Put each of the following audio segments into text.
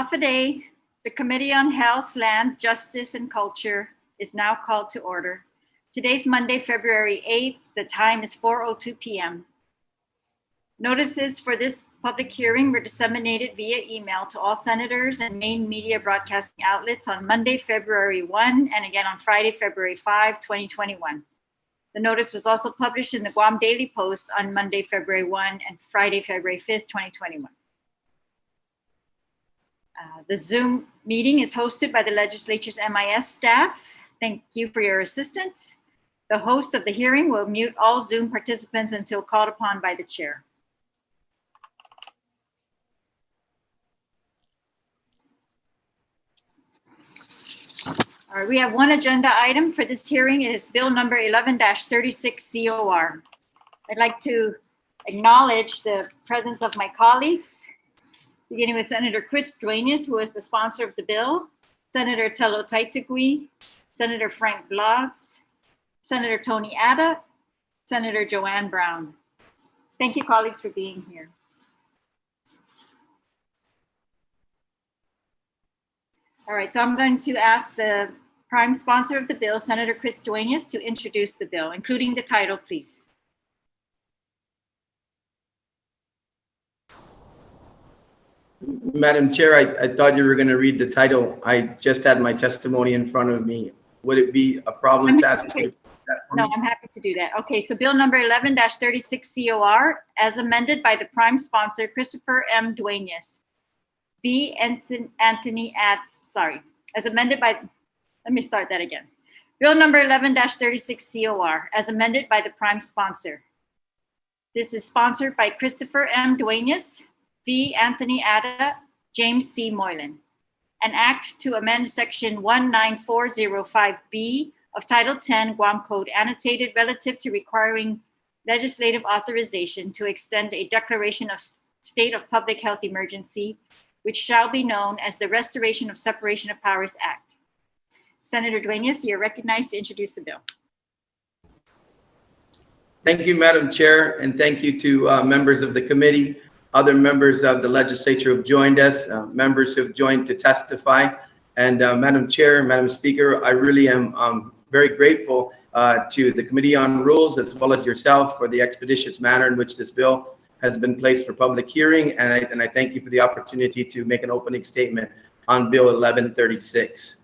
Half a day, the Committee on Health, Land, Justice, and Culture is now called to order. Today's Monday, February 8th. The time is 4:02 p.m. Notices for this public hearing were disseminated via email to all senators and main media broadcasting outlets on Monday, February 1, and again on Friday, February 5, 2021. The notice was also published in the Guam Daily Post on Monday, February 1 and Friday, February 5th, 2021. The Zoom meeting is hosted by the legislature's MIS staff. Thank you for your assistance. The host of the hearing will mute all Zoom participants until called upon by the chair. All right, we have one agenda item for this hearing. It is Bill number 11-36 COR. I'd like to acknowledge the presence of my colleagues, beginning with Senator Chris Duenas, who is the sponsor of the bill, Senator Sen Taituki, Senator Sen Blas, Senator Tony Ada, Senator Sen Brown. Thank you, colleagues, for being here. All right, so I'm going to ask the prime sponsor of the bill, Senator Chris Duenas, to introduce the bill, including the title, please. Madam Chair, I thought you were going to read the title. I just had my testimony in front of me. Would it be a problem to ask you? No, I'm happy to do that. Okay, so Bill number 11-36 COR, as amended by the prime sponsor, Christopher M. Duenas, v. Anthony at, as amended by, let me start that again. Bill number 11-36 COR, as amended by the prime sponsor. This is sponsored by Christopher M. Duenas, v. Anthony Ada, James C. Moylan. An act to amend section 19405B of Title 10 Guam Code annotated relative to requiring legislative authorization to extend a declaration of state of public health emergency, which shall be known as the Restoration of Separation of Powers Act. Senator Duenas, you're recognized to introduce the bill. Thank you, Madam Chair, and thank you to members of the committee, other members of the legislature who have joined us, members who have joined to testify. And Madam Chair, Madam Speaker, I really am very grateful to the Committee on Rules as well as yourself for the expeditious manner in which this bill has been placed for public hearing. And I thank you for the opportunity to make an opening statement on Bill 1136.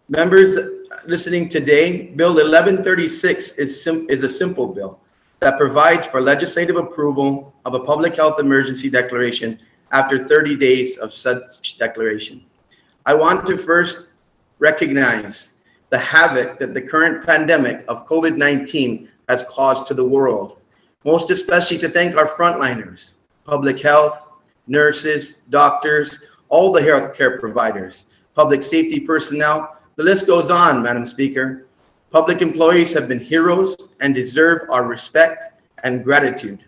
Members listening today, Bill 1136 is a simple bill that provides for legislative approval of a public health emergency declaration after 30 days of such declaration. I want to first recognize the havoc that the current pandemic of COVID-19 has caused to the world, most especially to thank our frontliners, public health, nurses, doctors, all the healthcare providers, public safety personnel. The list goes on, Madam Speaker. Public employees have been heroes and deserve our respect and gratitude.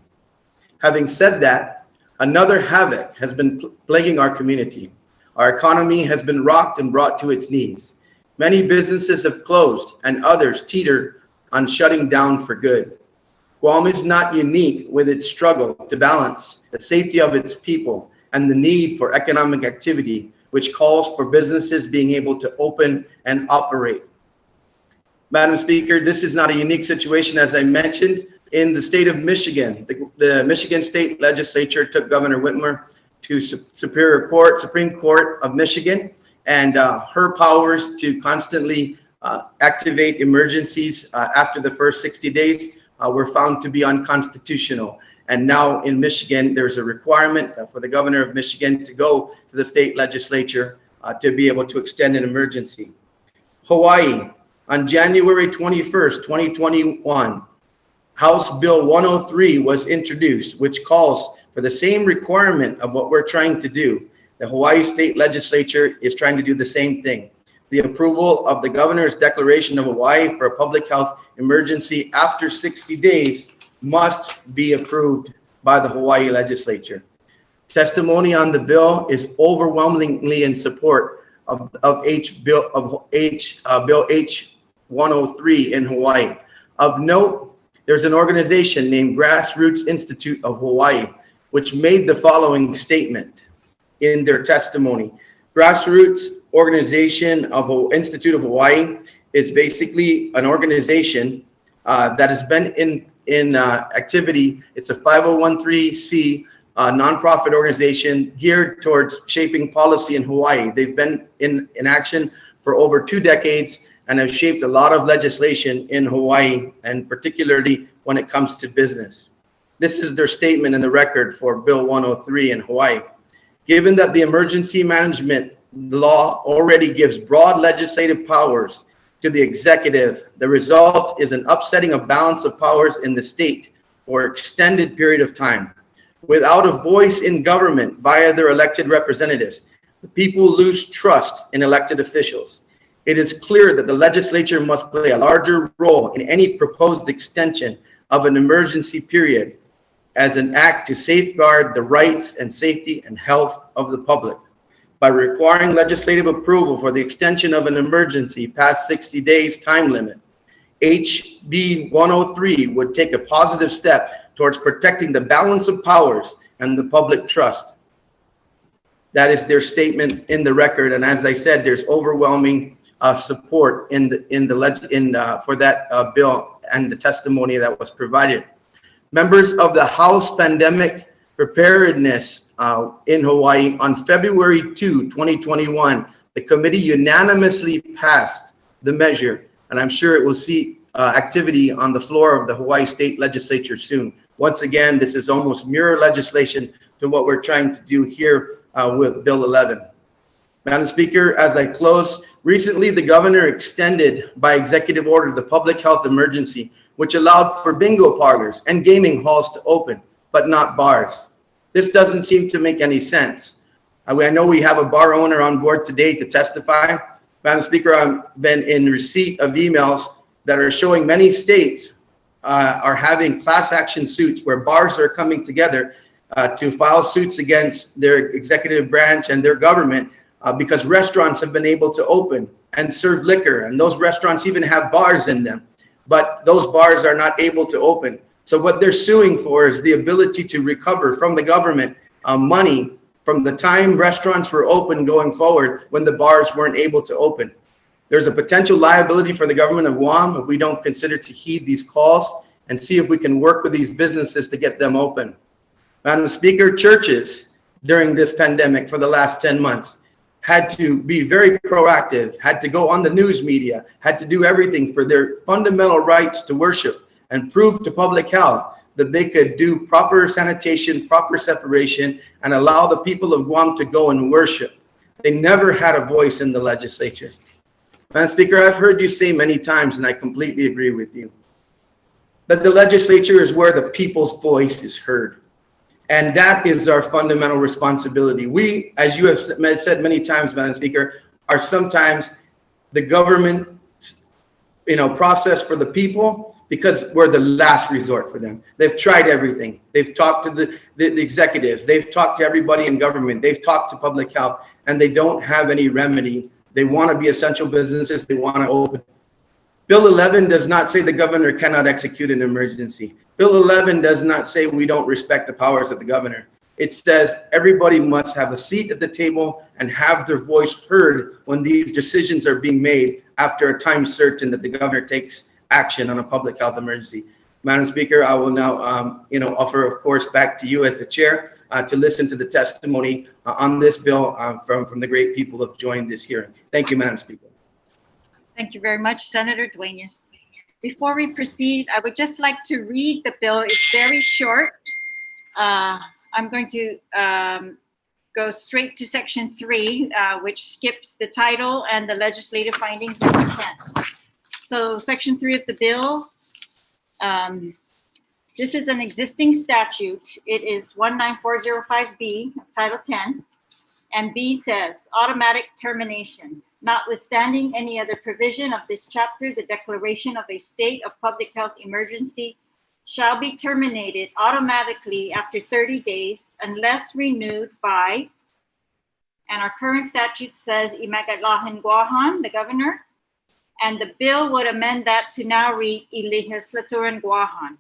Having said that, another havoc has been plaguing our community. Our economy has been rocked and brought to its knees. Many businesses have closed and others teeter on shutting down for good. Guam is not unique with its struggle to balance the safety of its people and the need for economic activity, which calls for businesses being able to open and operate. Madam Speaker, this is not a unique situation. As I mentioned, in the state of Michigan, the Michigan State Legislature took Governor Whitmer to Supreme Court of Michigan, and her powers to constantly activate emergencies after the first 60 days were found to be unconstitutional. And now in Michigan, there's a requirement for the governor of Michigan to go to the state legislature to be able to extend an emergency. Hawaii, on January 21st, 2021, House Bill 103 was introduced, which calls for the same requirement of what we're trying to do. The Hawaii State Legislature is trying to do the same thing. The approval of the governor's declaration of Hawaii for a public health emergency after 60 days must be approved by the Hawaii legislature. Testimony on the bill is overwhelmingly in support of Bill H 103 in Hawaii. Of note, there's an organization named Grassroots Institute of Hawaii, which made the following statement. in their testimony. Grassroots organization of Institute of Hawaii is basically an organization that has been in activity. It's a 501(c) nonprofit organization geared towards shaping policy in Hawaii. They've been in action for over 2 decades and have shaped a lot of legislation in Hawaii, and particularly when it comes to business. This is their statement in the record for Bill 103 in Hawaii. Given that the emergency management law already gives broad legislative powers to the executive, the result is an upsetting of balance of powers in the state for an extended period of time. Without a voice in government via their elected representatives, the people lose trust in elected officials. It is clear that the legislature must play a larger role in any proposed extension of an emergency period as an act to safeguard the rights and safety and health of the public. By requiring legislative approval for the extension of an emergency past 60 days time limit, HB 103 would take a positive step towards protecting the balance of powers and the public trust. That is their statement in the record, and as I said, there's overwhelming support for that bill and the testimony that was provided. Members of the House Pandemic Preparedness in Hawaii on February 2, 2021, the committee unanimously passed the measure, and I'm sure it will see activity on the floor of the Hawaii State Legislature soon. Once again, this is almost mirror legislation to what we're trying to do here with Bill 11. Madam Speaker, as I close, recently the governor extended by executive order the public health emergency, which allowed for bingo parlors and gaming halls to open, but not bars. This doesn't seem to make any sense. I know we have a bar owner on board today to testify. Madam Speaker, I've been in receipt of emails that are showing many states are having class action suits where bars are coming together to file suits against their executive branch and their government because restaurants have been able to open and serve liquor, and those restaurants even have bars in them, but those bars are not able to open. So what they're suing for is the ability to recover from the government money from the time restaurants were open going forward when the bars weren't able to open. There's a potential liability for the government of Guam if we don't consider to heed these calls and see if we can work with these businesses to get them open. Madam Speaker, churches during this pandemic for the last 10 months had to be very proactive, had to go on the news media, had to do everything for their fundamental rights to worship and prove to public health that they could do proper sanitation, proper separation, and allow the people of Guam to go and worship. They never had a voice in the legislature. Madam Speaker, I've heard you say many times, and I completely agree with you, that the legislature is where the people's voice is heard. And that is our fundamental responsibility. We, as you have said many times, Madam Speaker, are sometimes the government, process for the people, because we're the last resort for them. They've tried everything. They've talked to the executive. They've talked to everybody in government. They've talked to public health, and they don't have any remedy. They want to be essential businesses. They want to open. Bill 11 does not say the governor cannot execute an emergency. Bill 11 does not say we don't respect the powers of the governor. It says everybody must have a seat at the table and have their voice heard when these decisions are being made after a time certain that the governor takes action on a public health emergency. Madam Speaker, I will now offer, of course, back to you as the chair to listen to the testimony on this bill from the great people who have joined this hearing. Thank you, Madam Speaker. Thank you very much, Senator Dueñas. Before we proceed, I would just like to read the bill. It's very short. I'm going to go straight to section 3, which skips the title and the legislative findings and intent. So section 3 of the bill, this is an existing statute. It is 19405B, Title 10, and B says, automatic termination. Notwithstanding any other provision of this chapter, the declaration of a state of public health emergency shall be terminated automatically after 30 days unless renewed by, and our current statute says, Imagalahan Guahan, the governor, and the bill would amend that to now read Ilegislaturan Guahan,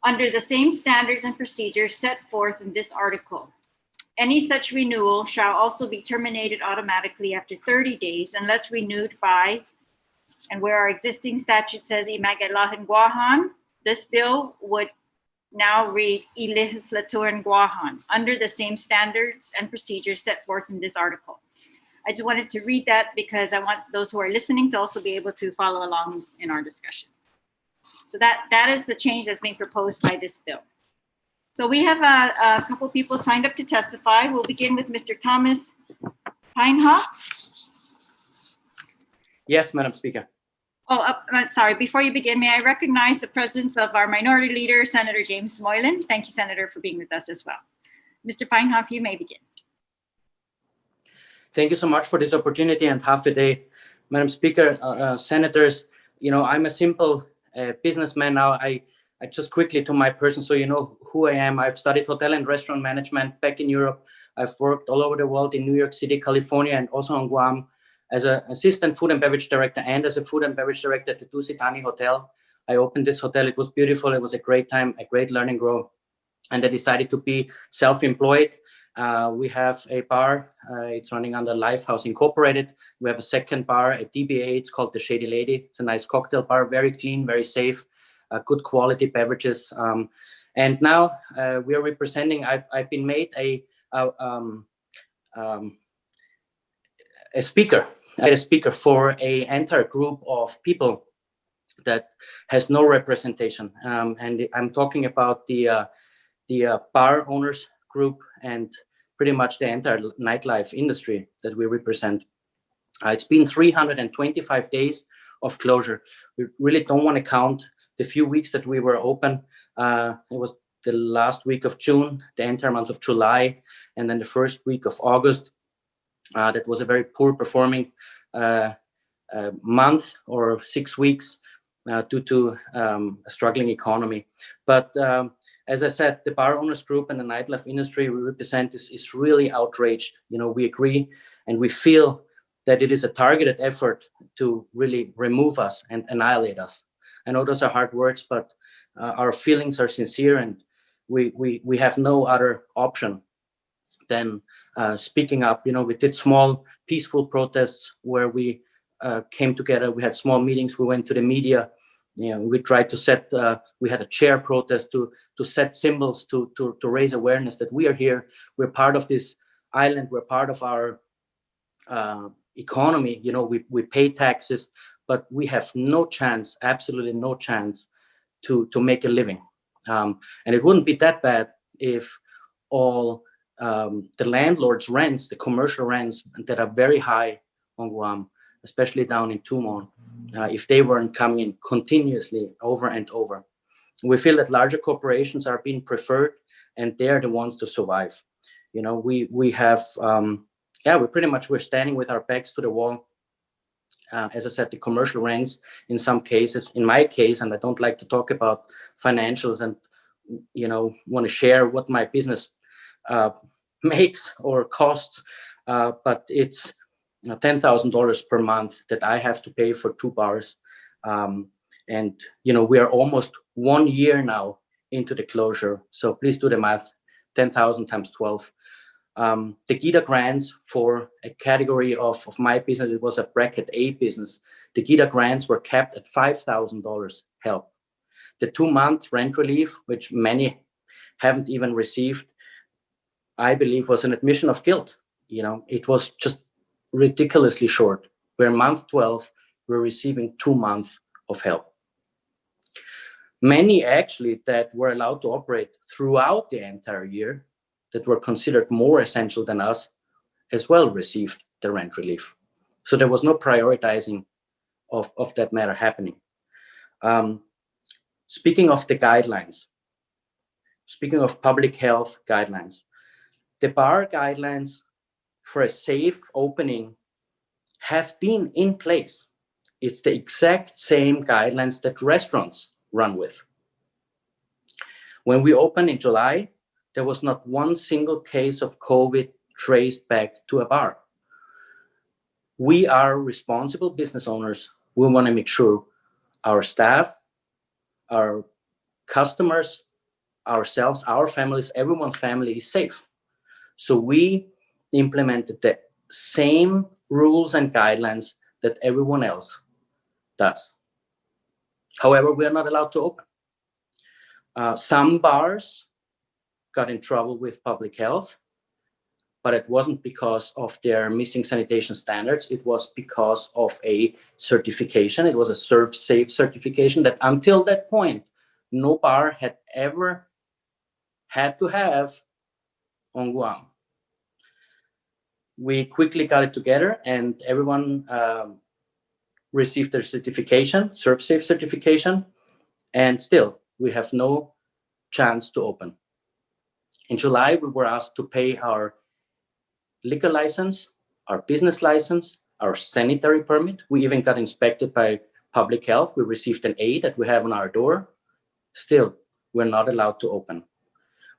under the same standards and procedures set forth in this article. Any such renewal shall also be terminated automatically after 30 days unless renewed by, and where our existing statute says imagalahan guahan, this bill would now read ilegislaturan guahan under the same standards and procedures set forth in this article. I just wanted to read that because I want those who are listening to also be able to follow along in our discussion. So that is the change that's being proposed by this bill. So we have a couple people signed up to testify. We'll begin with Mr. Thomas Peinhoff. Yes, Madam Speaker. Sorry, before you begin, may I recognize the presence of our minority leader, Senator James Moylan. Thank you, Senator, for being with us as well. Mr. Peinhoff, you may begin. Thank you so much for this opportunity and half a day. Madam Speaker, senators, I'm a simple businessman now. I just quickly to my person, so you know who I am. I've studied hotel and restaurant management back in Europe. I've worked all over the world in New York City, California, and also on Guam as an assistant food and beverage director and as a food and beverage director at the Tusitani Hotel. I opened this hotel. It was beautiful. It was a great time, a great learning grove. And I decided to be self-employed. We have a bar. It's running under Lifehouse Incorporated. We have a second bar, a DBA. It's called the Shady Lady. It's a nice cocktail bar, very clean, very safe, good quality beverages. And now we are representing. I've been made a speaker. A speaker for a entire group of people that has no representation. And I'm talking about the bar owners group and pretty much the entire nightlife industry that we represent. It's been 325 days of closure. We really don't want to count the few weeks that we were open. It was the last week of June, the entire month of July, and then the first week of August. That was a very poor performing month or 6 weeks due to a struggling economy. But as I said, the bar owners group and the nightlife industry we represent is really outraged. We agree and we feel that it is a targeted effort to really remove us and annihilate us. I know those are hard words, but our feelings are sincere, and we have no other option than speaking up. We did small peaceful protests where we came together. We had small meetings. We went to the media. We tried to set, we had a chair protest to set symbols to raise awareness that we are here. We're part of this island. We're part of our economy. We pay taxes, but we have no chance, absolutely no chance to make a living. And it wouldn't be that bad if all the landlords' rents, the commercial rents that are very high on Guam, especially down in Dumont, if they weren't coming in continuously over and over. We feel that larger corporations are being preferred, and they're the ones to survive. We have, we're standing with our backs to the wall. As I said, the commercial rents in some cases, in my case, and I don't like to talk about financials and, want to share what my business makes or costs, but it's $10,000 per month that I have to pay for 2 bars. And we are almost 1 year now into the closure. So please do the math, 10,000 times 12. The GIDA grants for a category of my business, it was a bracket A business. The GIDA grants were capped at $5,000 help. The 2-month rent relief, which many haven't even received, I believe was an admission of guilt. It was just ridiculously short. We're month 12, we're receiving 2 months of help. Many actually that were allowed to operate throughout the entire year, that were considered more essential than us, as well received the rent relief. So there was no prioritizing of that matter happening. Speaking of the guidelines, speaking of public health guidelines, the bar guidelines for a safe opening have been in place. It's the exact same guidelines that restaurants run with. When we opened in July, there was not one single case of COVID traced back to a bar. We are responsible business owners. We want to make sure our staff, our customers, ourselves, our families, everyone's family is safe. So we implemented the same rules and guidelines that everyone else does. However, we are not allowed to open. Some bars got in trouble with public health, but it wasn't because of their missing sanitation standards. It was because of a certification. It was a Serve Safe certification that until that point, no bar had ever had to have on Guam. We quickly got it together and everyone received their certification, Serve Safe certification, and still we have no chance to open. In July, we were asked to pay our liquor license, our business license, our sanitary permit. We even got inspected by public health. We received an A that we have on our door. Still, we're not allowed to open.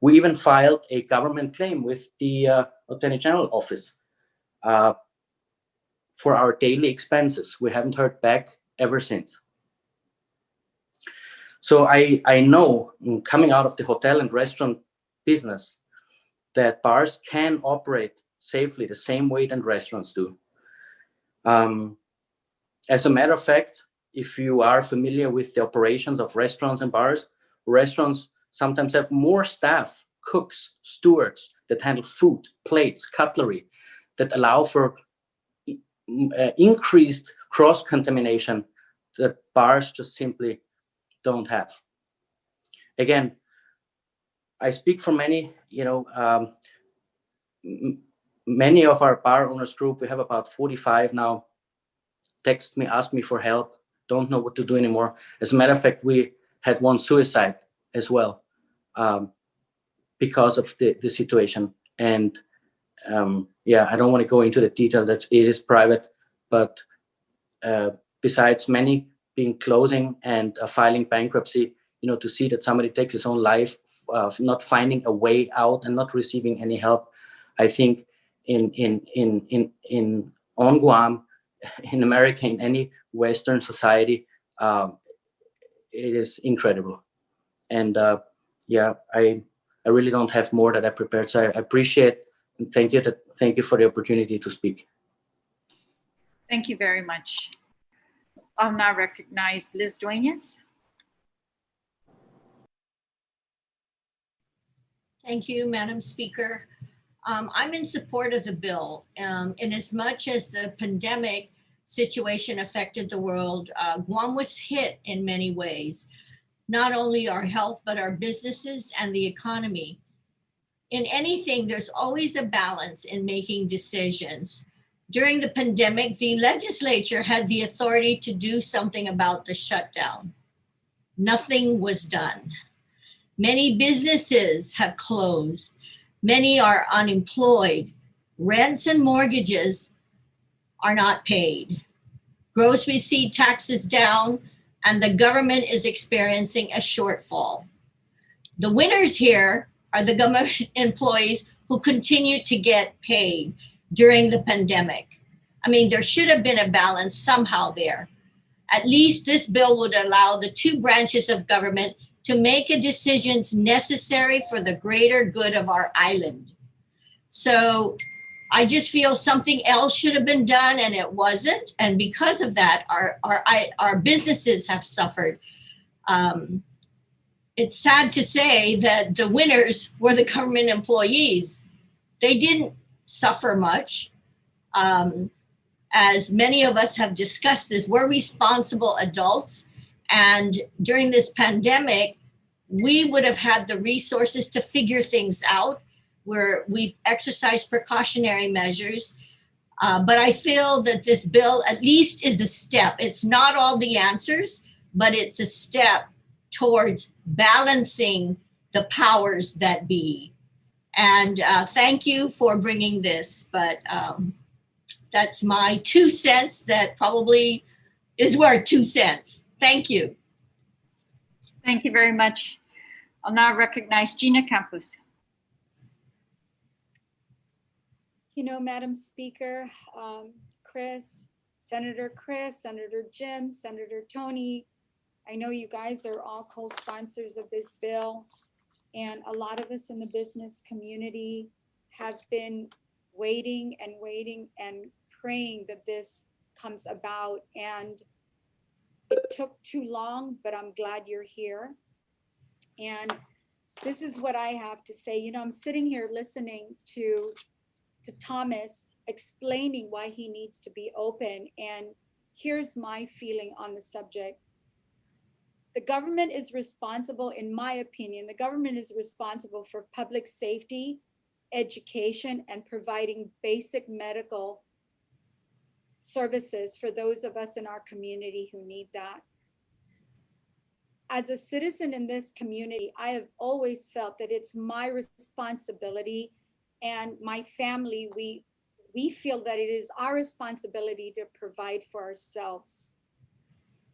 We even filed a government claim with the Attorney General office for our daily expenses. We haven't heard back ever since. So I know, coming out of the hotel and restaurant business, that bars can operate safely the same way that restaurants do. As a matter of fact, if you are familiar with the operations of restaurants and bars, restaurants sometimes have more staff, cooks, stewards that handle food, plates, cutlery, that allow for increased cross-contamination that bars just simply don't have. Again, I speak for many, many of our bar owners group, we have about 45 now, text me, ask me for help, don't know what to do anymore. As a matter of fact, we had one suicide as well because of the situation. And I don't want to go into the detail, it is private, but besides many being closing and filing bankruptcy, to see that somebody takes his own life, not finding a way out and not receiving any help, I think on Guam, in America, in any Western society, it is incredible. And I really don't have more that I prepared. So I appreciate and thank you for the opportunity to speak. Thank you very much. I'll now recognize Liz Duenas. Thank you, Madam Speaker. I'm in support of the bill. In as much as the pandemic situation affected the world, Guam was hit in many ways, not only our health, but our businesses and the economy. In anything, there's always a balance in making decisions. During the pandemic, the legislature had the authority to do something about the shutdown. Nothing was done. Many businesses have closed. Many are unemployed. Rents and mortgages are not paid. Gross receipt tax is down, and the government is experiencing a shortfall. The winners here are the government employees who continue to get paid during the pandemic. I mean, there should have been a balance somehow there. At least this bill would allow the two branches of government to make the decisions necessary for the greater good of our island. So I just feel something else should have been done and it wasn't. And because of that, our businesses have suffered. It's sad to say that the winners were the government employees. They didn't suffer much. As many of us have discussed this, we're responsible adults. And during this pandemic, we would have had the resources to figure things out where we exercise precautionary measures. But I feel that this bill at least is a step. It's not all the answers, but it's a step towards balancing the powers that be. And thank you for bringing this, but that's my 2 cents that probably is worth 2 cents. Thank you. Thank you very much. I'll now recognize Gina Campus. Madam Speaker, Senator Chris, Senator Jim, Senator Tony, I know you guys are all co-sponsors of this bill, and a lot of us in the business community have been waiting and waiting and praying that this comes about. And it took too long, but I'm glad you're here. And this is what I have to say. You know, I'm sitting here listening to Thomas explaining why he needs to be open. And here's my feeling on the subject. The government is responsible, in my opinion, the government is responsible for public safety, education, and providing basic medical services for those of us in our community who need that. As a citizen in this community, I have always felt that it's my responsibility, and my family, we feel that it is our responsibility to provide for ourselves.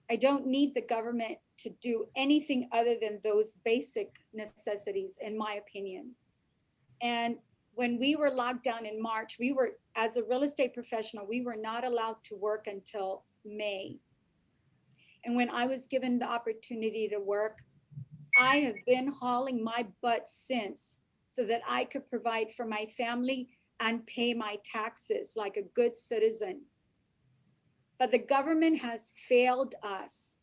I don't need the government to do anything other than those basic necessities, in my opinion. And when we were locked down in March, we were, as a real estate professional, we were not allowed to work until May. And when I was given the opportunity to work, I have been hauling my butt since, so that I could provide for my family and pay my taxes like a good citizen. But the government has failed us.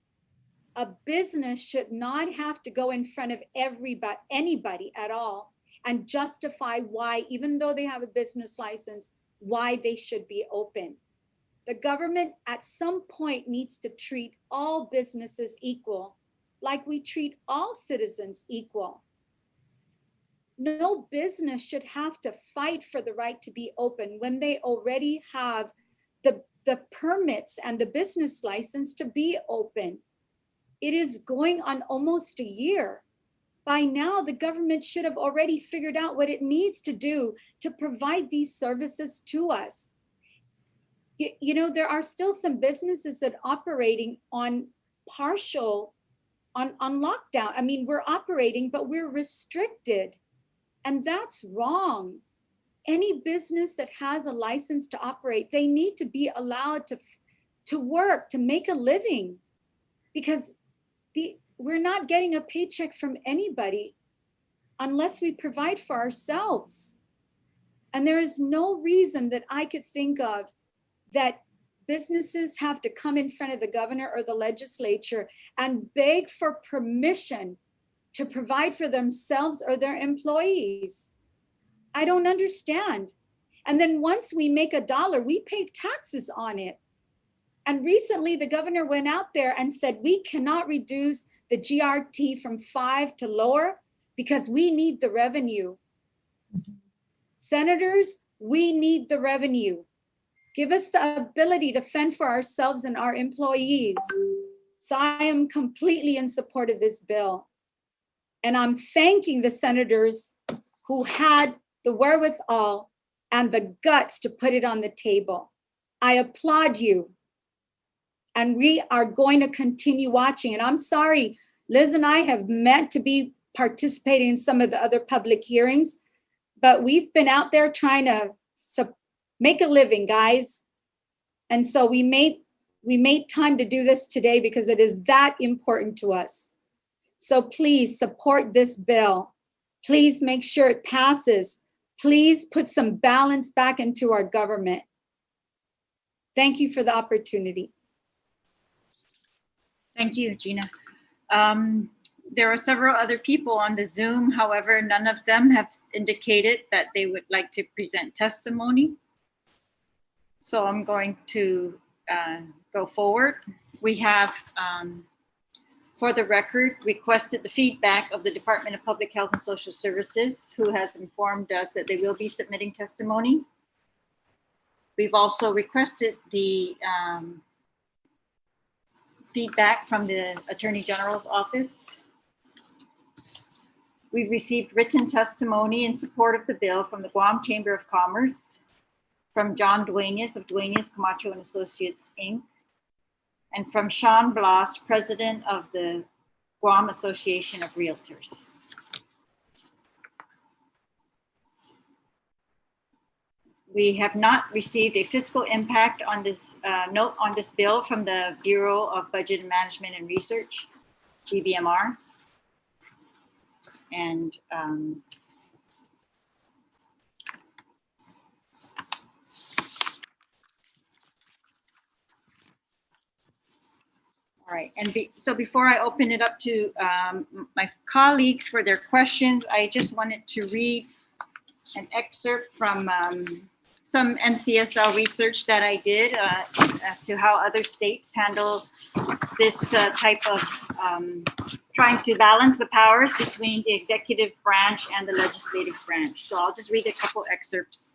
A business should not have to go in front of anybody at all and justify why, even though they have a business license, why they should be open. The government at some point needs to treat all businesses equal, like we treat all citizens equal. No business should have to fight for the right to be open when they already have the permits and the business license to be open. It is going on almost a year. By now, the government should have already figured out what it needs to do to provide these services to us. You know, there are still some businesses that are operating on partial, on lockdown. I mean, we're operating, but we're restricted. And that's wrong. Any business that has a license to operate, they need to be allowed to work, to make a living, because we're not getting a paycheck from anybody unless we provide for ourselves. And there is no reason that I could think of that businesses have to come in front of the governor or the legislature and beg for permission to provide for themselves or their employees. I don't understand. And then once we make $1, we pay taxes on it. And recently the governor went out there and said, we cannot reduce the GRT from 5 to lower because we need the revenue. Senators, we need the revenue. Give us the ability to fend for ourselves and our employees. So I am completely in support of this bill. And I'm thanking the senators who had the wherewithal and the guts to put it on the table. I applaud you. And we are going to continue watching. And I'm sorry, Liz and I have meant to be participating in some of the other public hearings, but we've been out there trying to make a living, guys. And so we made time to do this today because it is that important to us. So please support this bill. Please make sure it passes. Please put some balance back into our government. Thank you for the opportunity. Thank you, Gina. There are several other people on the Zoom. However, none of them have indicated that they would like to present testimony. So I'm going to go forward. We have, for the record, requested the feedback of the Department of Public Health and Social Services, who has informed us that they will be submitting testimony. We've also requested the feedback from the Attorney General's office. We've received written testimony in support of the bill from the Guam Chamber of Commerce, from John Duenas of Duenas, Camacho and Associates, Inc., and from Sen Blas, President of the Guam Association of Realtors. We have not received a fiscal impact on this note on this bill from the Bureau of Budget Management and Research, BBMR. And All right, and so before I open it up to my colleagues for their questions, I just wanted to read an excerpt from some NCSL research that I did as to how other states handle this type of trying to balance the powers between the executive branch and the legislative branch. So I'll just read a couple excerpts.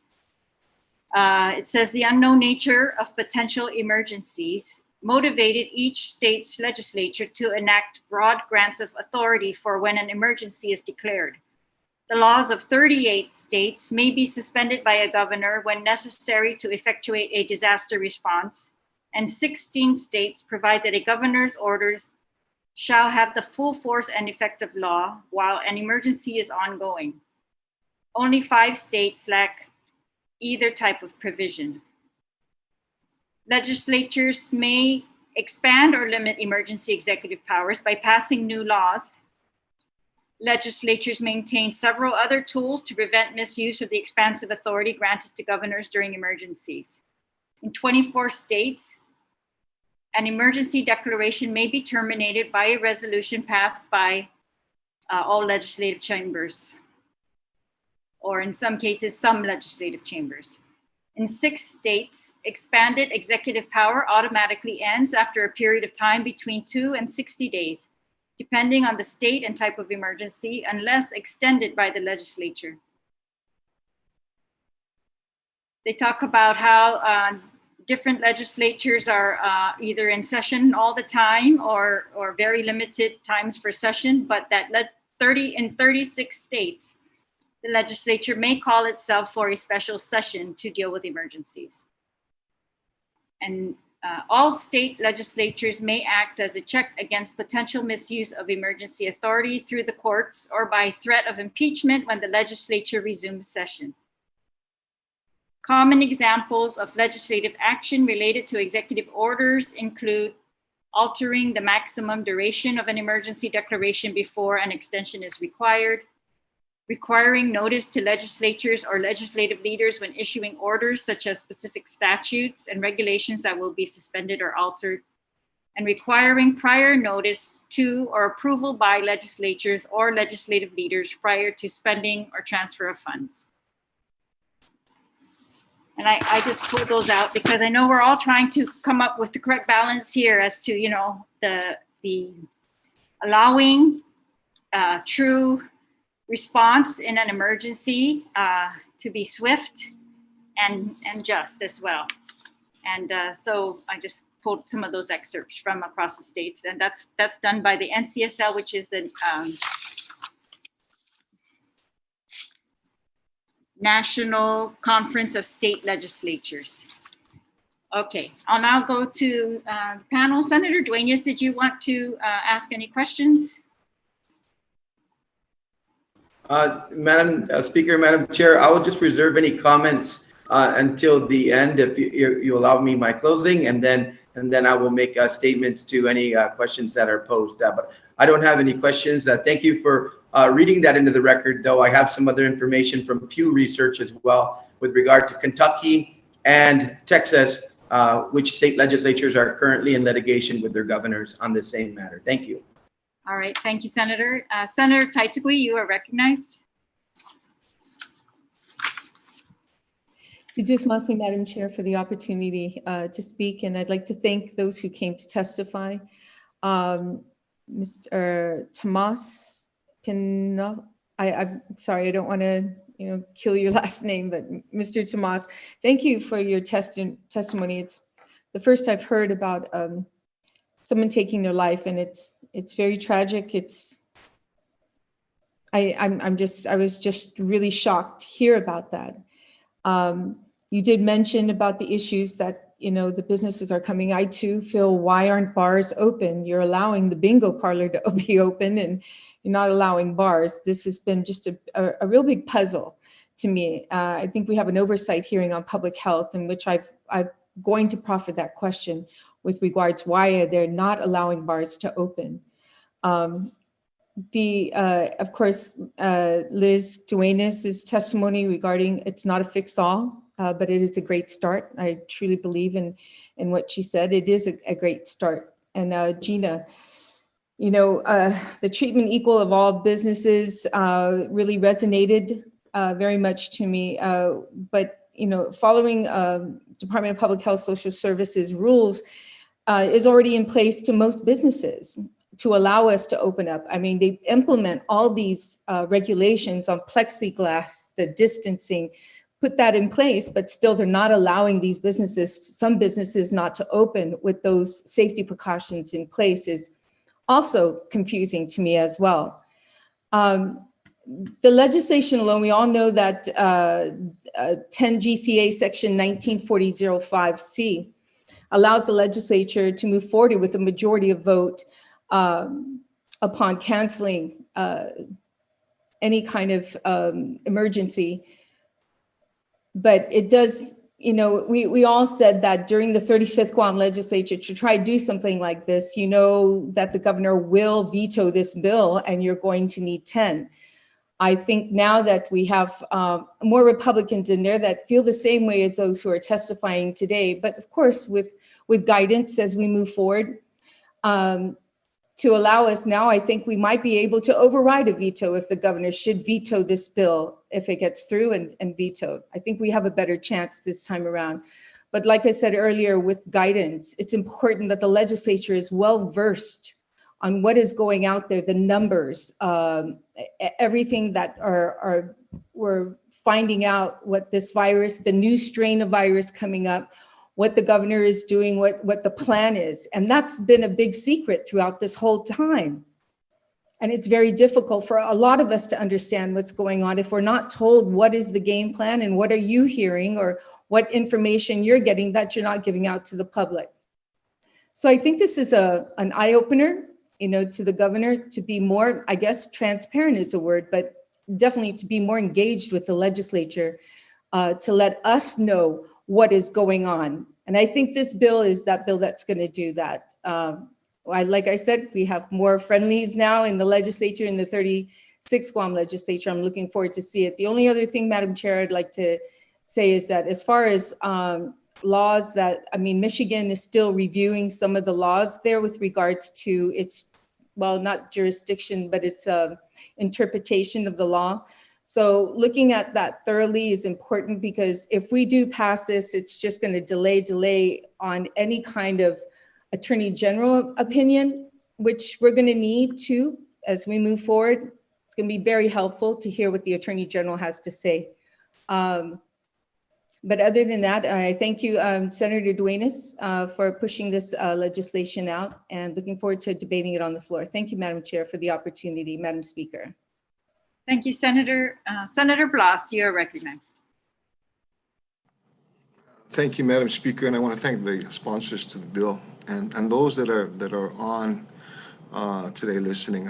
It says the unknown nature of potential emergencies motivated each state's legislature to enact broad grants of authority for when an emergency is declared. The laws of 38 states may be suspended by a governor when necessary to effectuate a disaster response, and 16 states provide that a governor's orders shall have the full force and effect of law while an emergency is ongoing. Only 5 states lack either type of provision. Legislatures may expand or limit emergency executive powers by passing new laws. Legislatures maintain several other tools to prevent misuse of the expansive authority granted to governors during emergencies. In 24 states, an emergency declaration may be terminated by a resolution passed by all legislative chambers, or in some cases, some legislative chambers. In 6 states, expanded executive power automatically ends after a period of time between 2 and 60 days, depending on the state and type of emergency, unless extended by the legislature. They talk about how different legislatures are either in session all the time or very limited times for session, but that in 36 states, the legislature may call itself for a special session to deal with emergencies. And all state legislatures may act as a check against potential misuse of emergency authority through the courts or by threat of impeachment when the legislature resumes session. Common examples of legislative action related to executive orders include altering the maximum duration of an emergency declaration before an extension is required, requiring notice to legislatures or legislative leaders when issuing orders such as specific statutes and regulations that will be suspended or altered, and requiring prior notice to or approval by legislatures or legislative leaders prior to spending or transfer of funds. And I just pulled those out because I know we're all trying to come up with the correct balance here as to, you know, the allowing true response in an emergency to be swift and just as well. And so I just pulled some of those excerpts from across the states, and that's done by the NCSL, which is the National Conference of State Legislatures. Okay, I'll now go to the panel. Senator Duenas, did you want to ask any questions? Madam Speaker, Madam Chair, I will just reserve any comments until the end if you allow me my closing, and then I will make statements to any questions that are posed. But I don't have any questions. Thank you for reading that into the record, though I have some other information from Pew Research as well with regard to Kentucky and Texas, which state legislatures are currently in litigation with their governors on the same matter. Thank you. All right, thank you, Senator. Senator Taituki, you are recognized. Sijusmasi, Madam Chair, for the opportunity to speak, and I'd like to thank those who came to testify. Mr. Tomas Pino, I'm sorry, I don't want to kill your last name, but Mr. Tomas, thank you for your testimony. It's the first I've heard about someone taking their life, and it's very tragic. I was just really shocked to hear about that. You did mention about the issues that the businesses are coming. I too feel, why aren't bars open? You're allowing the bingo parlor to be open and you're not allowing bars. This has been just a real big puzzle to me. I think we have an oversight hearing on public health in which I'm going to proffer that question with regards why they're not allowing bars to open. Of course, Liz Duenas' testimony regarding it's not a fix-all, but it is a great start. I truly believe in what she said. It is a great start. and Gina. The treatment equal of all businesses really resonated very much to me. But following Department of Public Health Social Services rules is already in place to most businesses to allow us to open up. I mean, they implement all these regulations on plexiglass, the distancing, put that in place, but still they're not allowing these businesses, some businesses not to open with those safety precautions in place is also confusing to me as well. The legislation alone, we all know that 10 GCA section 1940.05C allows the legislature to move forward with a majority of vote upon canceling any kind of emergency. But it does, we all said that during the 35th Guam legislature to try to do something like this, that the governor will veto this bill and you're going to need 10. I think now that we have more Republicans in there that feel the same way as those who are testifying today, but of course with guidance as we move forward, to allow us now, I think we might be able to override a veto if the governor should veto this bill, if it gets through and vetoed. I think we have a better chance this time around. But like I said earlier, with guidance, it's important that the legislature is well versed on what is going out there, the numbers, everything that we're finding out what this virus, the new strain of virus coming up, what the governor is doing, what the plan is. And that's been a big secret throughout this whole time. And it's very difficult for a lot of us to understand what's going on if we're not told what is the game plan and what are you hearing or what information you're getting that you're not giving out to the public. So I think this is an eye-opener, to the governor to be more, I guess, transparent is a word, but definitely to be more engaged with the legislature, to let us know what is going on. And I think this bill is that bill that's going to do that. Like I said, we have more friendlies now in the legislature, in the 36th Guam legislature. I'm looking forward to see it. The only other thing, Madam Chair, I'd like to say is that as far as laws Michigan is still reviewing some of the laws there with regards to its, not jurisdiction, but its interpretation of the law. So looking at that thoroughly is important because if we do pass this, it's just going to delay on any kind of Attorney General opinion, which we're going to need to as we move forward. It's going to be very helpful to hear what the Attorney General has to say. But other than that, I thank you, Senator Duenas, for pushing this legislation out and looking forward to debating it on the floor. Thank you, Madam Chair, for the opportunity, Madam Speaker. Thank you, Senator. Senator Blas, you are recognized. Thank you, Madam Speaker, and I want to thank the sponsors to the bill and those that are on today listening.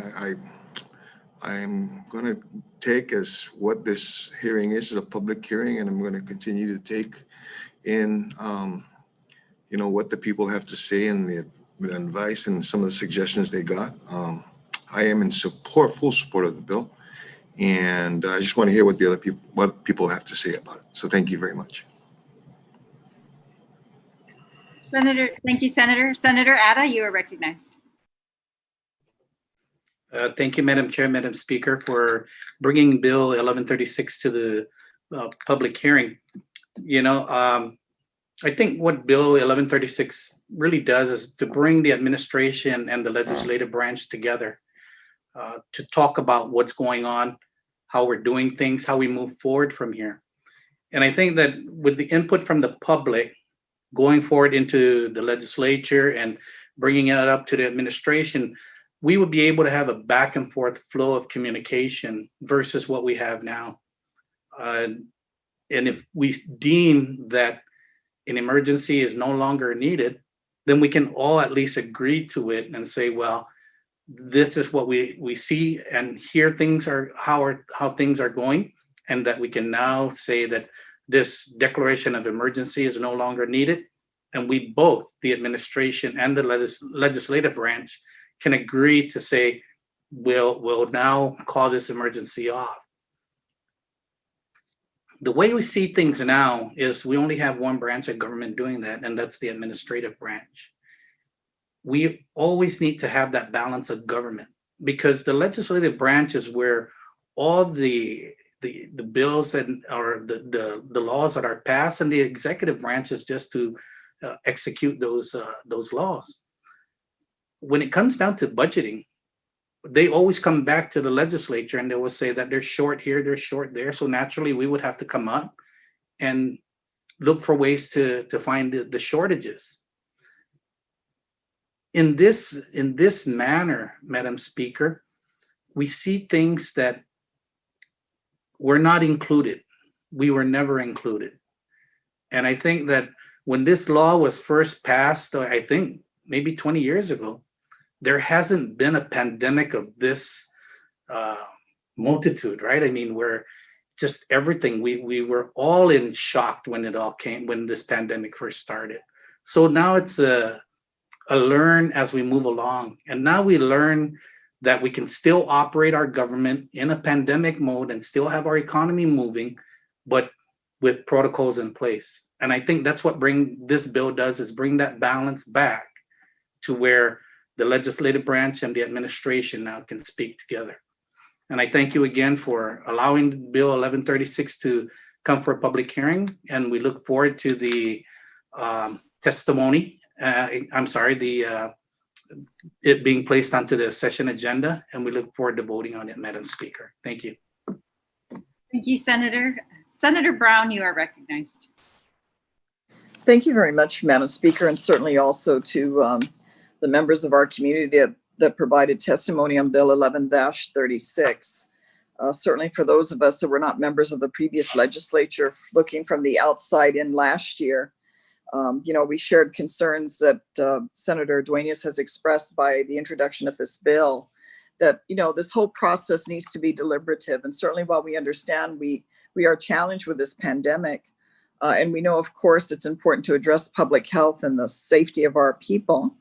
I'm going to take as what this hearing is a public hearing, and I'm going to continue to take in what the people have to say and the advice and some of the suggestions they got. I am in full support of the bill. And I just want to hear what people have to say about it. So thank you very much. Thank you, Senator. Senator Ada, you are recognized. Thank you, Madam Chair, Madam Speaker, for bringing Bill 1136 to the public hearing. I think what Bill 1136 really does is to bring the administration and the legislative branch together to talk about what's going on, how we're doing things, how we move forward from here. And I think that with the input from the public going forward into the legislature and bringing it up to the administration, we would be able to have a back and forth flow of communication versus what we have now. And if we deem that an emergency is no longer needed, then we can all at least agree to it and say, well, this is what we see and hear things are how things are going, and that we can now say that this declaration of emergency is no longer needed. And we both, the administration and the legislative branch, can agree to say, we'll now call this emergency off. The way we see things now is we only have one branch of government doing that, and that's the administrative branch. we always need to have that balance of government, because the legislative branch is where all the bills and or the laws that are passed, and the executive branch is just to execute those laws. When it comes down to budgeting, they always come back to the legislature and they will say that they're short here, they're short there. So naturally, we would have to come up and look for ways to find the shortages. In this manner, Madam Speaker, we see things that were not included. We were never included. And I think that when this law was first passed, I think maybe 20 years ago, there hasn't been a pandemic of this multitude, right? I mean, where just everything, we were all in shock when it all came, when this pandemic first started. So now it's a learn as we move along. And now we learn that we can still operate our government in a pandemic mode and still have our economy moving, but with protocols in place. And I think that's what this bill does, is bring that balance back to where the legislative branch and the administration now can speak together. And I thank you again for allowing Bill 1136 to come for a public hearing. And we look forward to the testimony. It being placed onto the session agenda. And we look forward to voting on it, Madam Speaker. Thank you. Thank you, Senator. Senator Brown, you are recognized. Thank you very much, Madam Speaker, and certainly also to the members of our community that provided testimony on Bill 11-36. Certainly for those of us that were not members of the previous legislature, looking from the outside in last year, we shared concerns that Senator Duenas has expressed by the introduction of this bill, that, this whole process needs to be deliberative. And certainly while we understand we are challenged with this pandemic, and we know, of course, it's important to address public health and the safety of our people,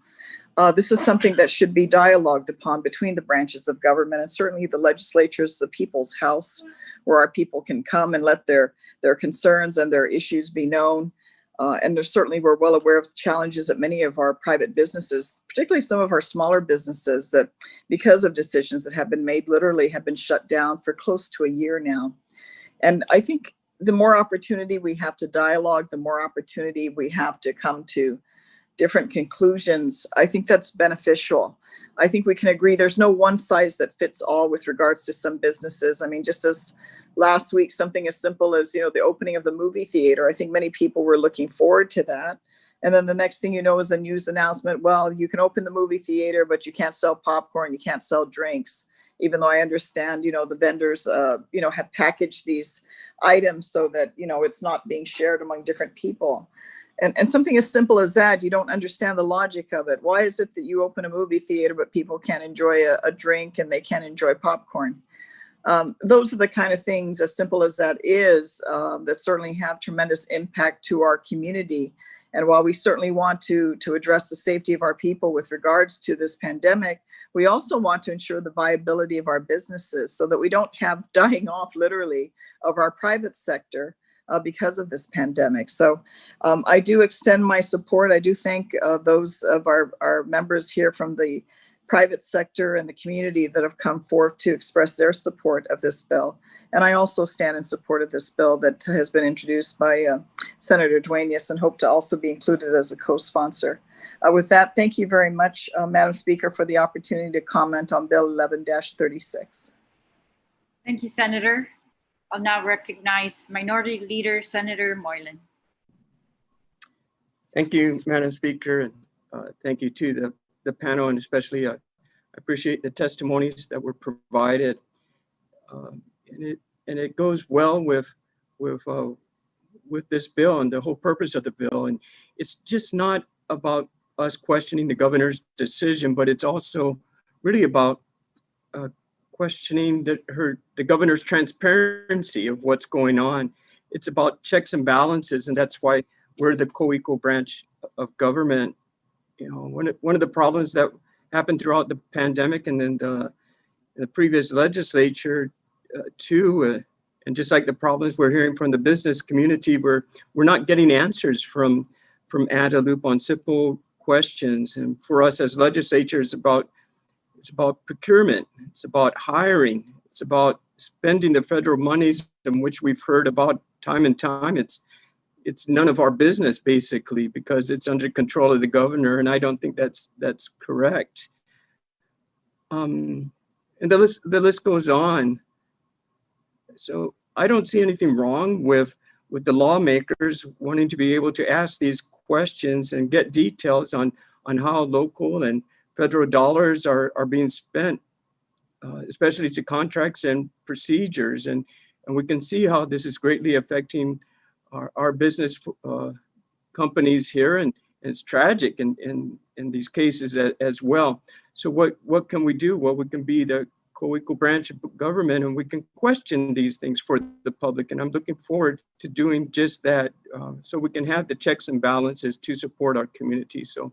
this is something that should be dialogued upon between the branches of government, and certainly the legislature is the people's house, where our people can come and let their concerns and their issues be known. And we're well aware of the challenges that many of our private businesses, particularly some of our smaller businesses, that because of decisions that have been made, literally have been shut down for close to a year now. And I think the more opportunity we have to dialogue, the more opportunity we have to come to different conclusions, I think that's beneficial. I think we can agree there's no one size that fits all with regards to some businesses. I mean, just as last week, something as simple as, the opening of the movie theater, I think many people were looking forward to that. And then the next thing you know is a news announcement, well, you can open the movie theater, but you can't sell popcorn, you can't sell drinks. Even though I understand, the vendors, have packaged these items so that, it's not being shared among different people. And something as simple as that, you don't understand the logic of it. Why is it that you open a movie theater, but people can't enjoy a drink and they can't enjoy popcorn? Those are the kind of things, as simple as that is, that certainly have tremendous impact to our community. And while we certainly want to address the safety of our people with regards to this pandemic, we also want to ensure the viability of our businesses so that we don't have dying off literally of our private sector because of this pandemic. So I do extend my support. I do thank those of our members here from the private sector and the community that have come forth to express their support of this bill. And I also stand in support of this bill that has been introduced by Senator Duenas, and hope to also be included as a co-sponsor. With that, thank you very much, Madam Speaker, for the opportunity to comment on Bill 11-36. Thank you, Senator. I'll now recognize Minority Leader Senator Moylan. Thank you, Madam Speaker, and thank you to the panel, and especially I appreciate the testimonies that were provided. And it goes well with this bill and the whole purpose of the bill. And it's just not about us questioning the governor's decision, but it's also really about questioning the governor's transparency of what's going on. It's about checks and balances, and that's why we're the co-equal branch of government. One of the problems that happened throughout the pandemic and then the previous legislature too, and just like the problems we're hearing from the business community, we're not getting answers from Ada Loop on simple questions. And for us as legislature, it's about procurement, it's about hiring, it's about spending the federal monies, in which we've heard about time and time. It's none of our business, basically, because it's under control of the governor, and I don't think that's correct. And the list goes on. So I don't see anything wrong with the lawmakers wanting to be able to ask these questions and get details on how local and federal dollars are being spent, especially to contracts and procedures. And we can see how this is greatly affecting our business companies here, and it's tragic in these cases as well. So what can we do? Well, we can be the co-equal branch of government, and we can question these things for the public. And I'm looking forward to doing just that, so we can have the checks and balances to support our community. So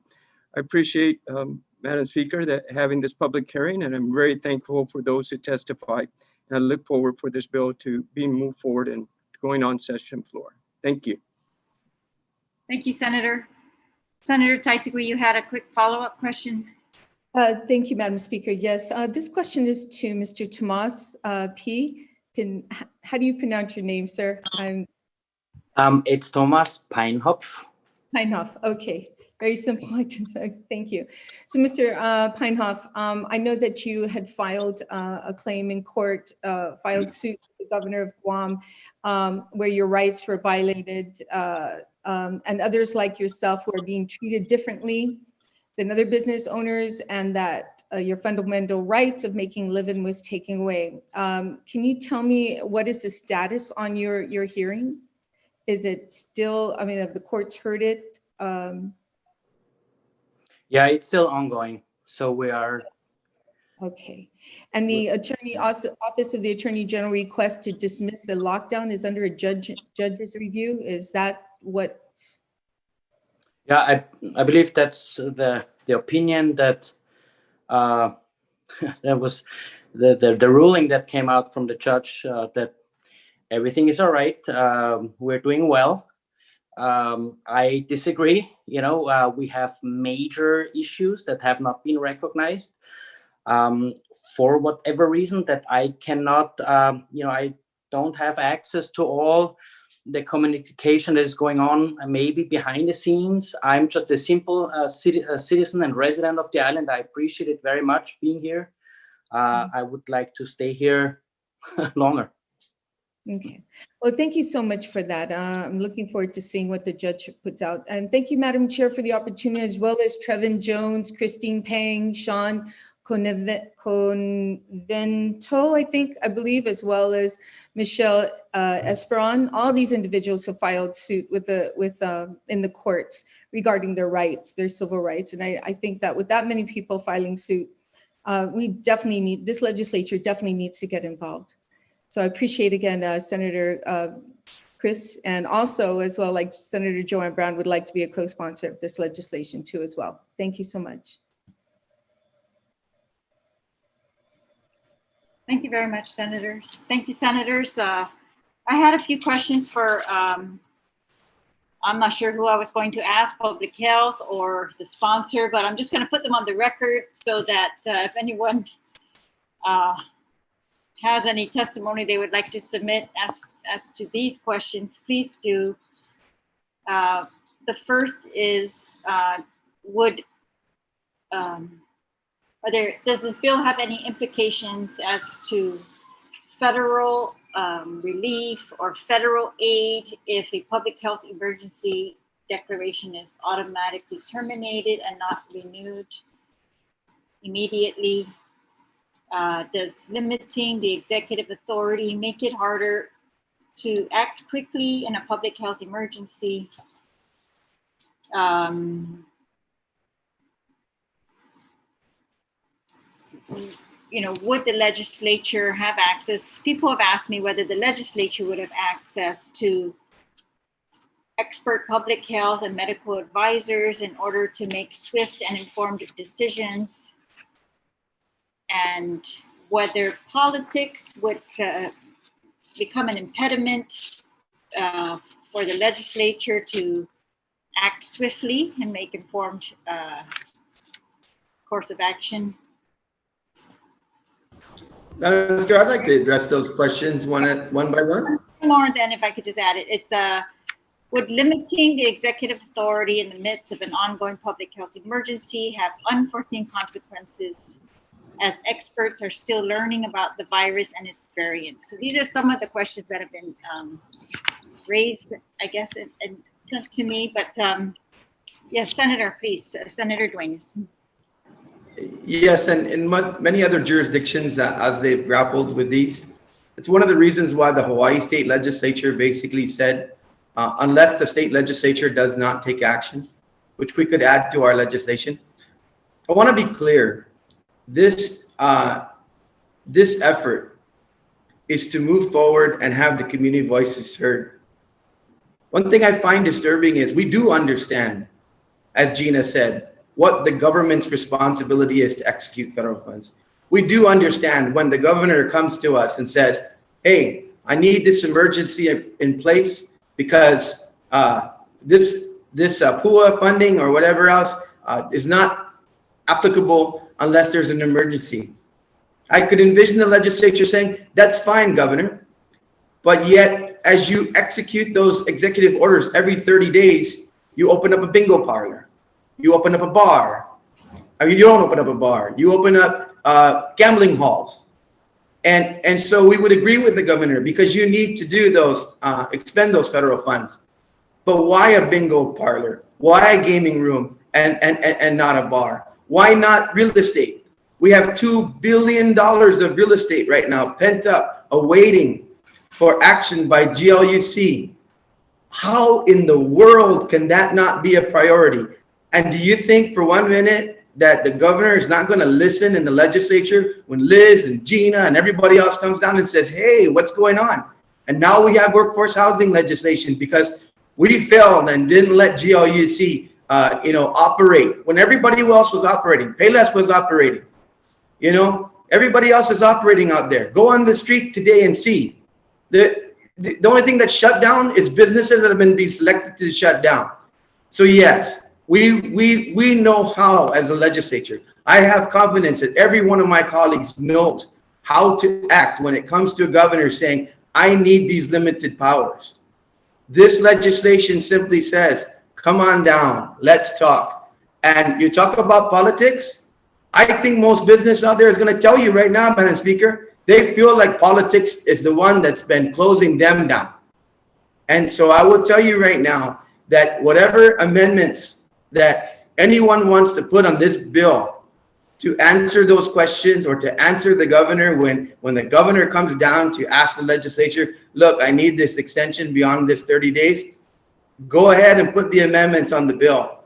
I appreciate, Madam Speaker, that having this public hearing, and I'm very thankful for those who testified. And I look forward for this bill to being moved forward and going on session floor. Thank you. Thank you, Senator. Senator Taituki, you had a quick follow-up question. Thank you, Madam Speaker. Yes, this question is to Mr. Tomas P. How do you pronounce your name, sir? It's Thomas Peinhoff. Peinhoff. Okay, very simple. Thank you. So, Mr. Peinhoff, I know that you had filed a claim in court, filed suit with the governor of Guam, where your rights were violated, and others like yourself who are being treated differently than other business owners, and that your fundamental rights of making living was taken away. Can you tell me what is the status on your hearing? Is it still, I mean, have the courts heard it? Yeah, it's still ongoing. So we are. Okay. And the Office of the Attorney General request to dismiss the lockdown is under a judge's review. Is that what? Yeah, I believe that's the opinion that that was the ruling that came out from the judge, that everything is all right. We're doing well. I disagree. You know, we have major issues that have not been recognized for whatever reason that I cannot. I don't have access to all the communication that is going on, maybe behind the scenes. I'm just a simple citizen and resident of the island. I appreciate it very much being here. I would like to stay here longer. Okay. Well, thank you so much for that. I'm looking forward to seeing what the judge puts out. And thank you, Madam Chair, for the opportunity, as well as Trevin Jones, Christine Pang, Sean Convento, I believe, as well as Michelle Esperon. All these individuals have filed suit in the courts regarding their rights, their civil rights. And I think that with that many people filing suit, this legislature definitely needs to get involved. So I appreciate again, Senator Chris, and also as well, like Senator Joanne Brown would like to be a co-sponsor of this legislation too as well. Thank you so much. Thank you very much, Senators. Thank you, Senators. I had a few questions for, I'm not sure who I was going to ask, Public Health or the sponsor, but I'm just going to put them on the record so that if anyone has any testimony they would like to submit as to these questions, please do. The first is, does this bill have any implications as to federal relief or federal aid if a public health emergency declaration is automatically terminated and not renewed immediately? Does limiting the executive authority make it harder to act quickly in a public health emergency? Would the legislature have access? People have asked me whether the legislature would have access to expert public health and medical advisors in order to make swift and informed decisions, and whether politics would become an impediment for the legislature to act swiftly and make informed course of action. Madam Speaker, I'd like to address those questions one by one. More than if I could just add it, it's would limiting the executive authority in the midst of an ongoing public health emergency have unforeseen consequences as experts are still learning about the virus and its variants? So these are some of the questions that have been raised, I guess, to me. But yes, Senator, please, Senator Duenas. Yes, and in many other jurisdictions, as they've grappled with these, it's one of the reasons why the Hawaii State Legislature basically said, unless the state legislature does not take action, which we could add to our legislation. I want to be clear. This effort is to move forward and have the community voices heard. One thing I find disturbing is we do understand, as Gina said, what the government's responsibility is to execute federal funds. We do understand when the governor comes to us and says, hey, I need this emergency in place because this PUA funding or whatever else is not applicable unless there's an emergency. I could envision the legislature saying, that's fine, Governor. But yet, as you execute those executive orders every 30 days, you open up a bingo parlor. You open up a bar. I mean, you don't open up a bar. You open up gambling halls. And so we would agree with the governor because you need to do those, expend those federal funds. But why a bingo parlor? Why a gaming room and not a bar? Why not real estate? We have $2 billion of real estate right now pent up, awaiting for action by GLUC. How in the world can that not be a priority? And do you think for 1 minute that the governor is not going to listen in the legislature when Liz and Gina and everybody else comes down and says, hey, what's going on? And now we have workforce housing legislation because we failed and didn't let GLUC operate when everybody else was operating. Payless was operating. Everybody else is operating out there. Go on the street today and see. The only thing that's shut down is businesses that have been selected to shut down. So yes, we know how as a legislature. I have confidence that every one of my colleagues knows how to act when it comes to a governor saying, I need these limited powers. This legislation simply says, come on down, let's talk. And you talk about politics, I think most business out there is going to tell you right now, Madam Speaker, they feel like politics is the one that's been closing them down. And so I will tell you right now that whatever amendments that anyone wants to put on this bill to answer those questions or to answer the governor when the governor comes down to ask the legislature, look, I need this extension beyond this 30 days, go ahead and put the amendments on the bill.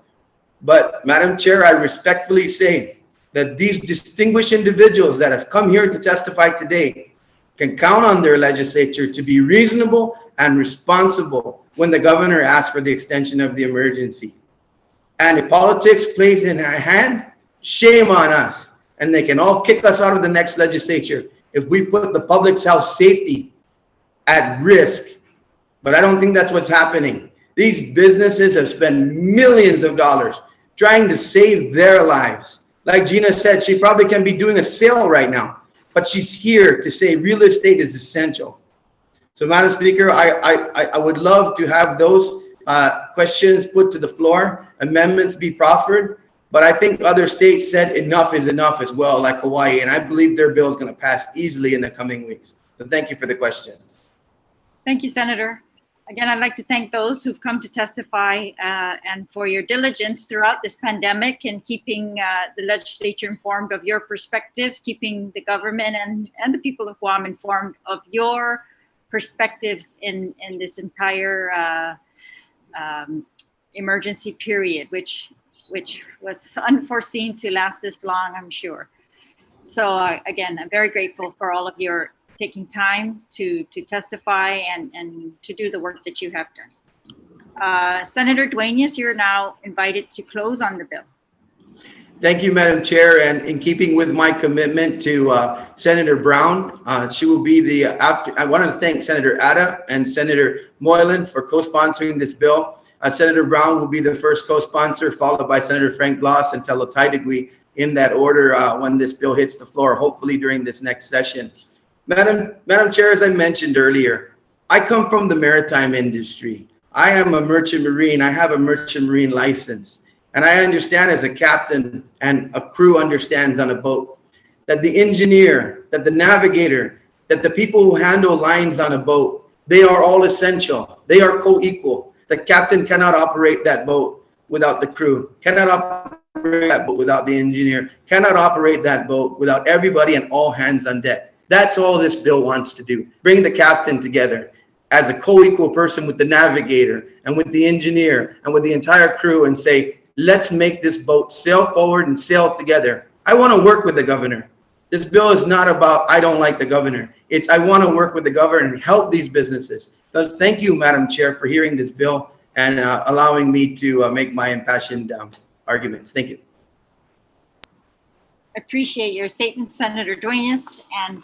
But Madam Chair, I respectfully say that these distinguished individuals that have come here to testify today can count on their legislature to be reasonable and responsible when the governor asks for the extension of the emergency. And if politics plays in our hand, shame on us. And they can all kick us out of the next legislature if we put the public's health safety at risk. But I don't think that's what's happening. These businesses have spent millions of dollars trying to save their lives. Like Gina said, she probably can be doing a sale right now, but she's here to say real estate is essential. So Madam Speaker, I would love to have those questions put to the floor, amendments be proffered, but I think other states said enough is enough as well, like Hawaii, and I believe their bill is going to pass easily in the coming weeks. So thank you for the questions. Thank you, Senator. Again, I'd like to thank those who've come to testify and for your diligence throughout this pandemic and keeping the legislature informed of your perspectives, keeping the government and the people of Guam informed of your perspectives in this entire emergency period, which was unforeseen to last this long, I'm sure. So again, I'm very grateful for all of your taking time to testify and to do the work that you have done. Senator Duenas, you're now invited to close on the bill. Thank you, Madam Chair. And in keeping with my commitment to Senator Brown, she will be the I want to thank Senator Ada and Senator Moylan for co-sponsoring this bill. Senator Brown will be the first co-sponsor, followed by Senator Frank Blas and Sen Taituki in that order when this bill hits the floor, hopefully during this next session. Madam Chair, as I mentioned earlier, I come from the maritime industry. I am a merchant marine. I have a merchant marine license. And I understand as a captain and a crew understands on a boat that the engineer, that the navigator, that the people who handle lines on a boat, they are all essential. They are co-equal. The captain cannot operate that boat without the crew, cannot operate that boat without the engineer, cannot operate that boat without everybody and all hands on deck. That's all this bill wants to do. Bring the captain together as a co-equal person with the navigator and with the engineer and with the entire crew and say, let's make this boat sail forward and sail together. I want to work with the governor. This bill is not about, I don't like the governor. It's, I want to work with the governor and help these businesses. So thank you, Madam Chair, for hearing this bill and allowing me to make my impassioned arguments. Thank you. Appreciate your statement, Senator Duenas, and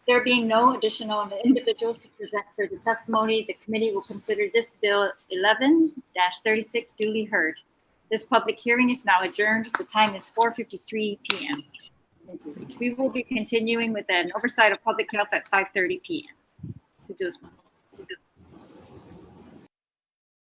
there being no additional individuals to present for the testimony, the committee will consider this bill 11-36 duly heard. This public hearing is now adjourned. The time is 4:53 p.m. We will be continuing with an oversight of public health at 5:30 p.m.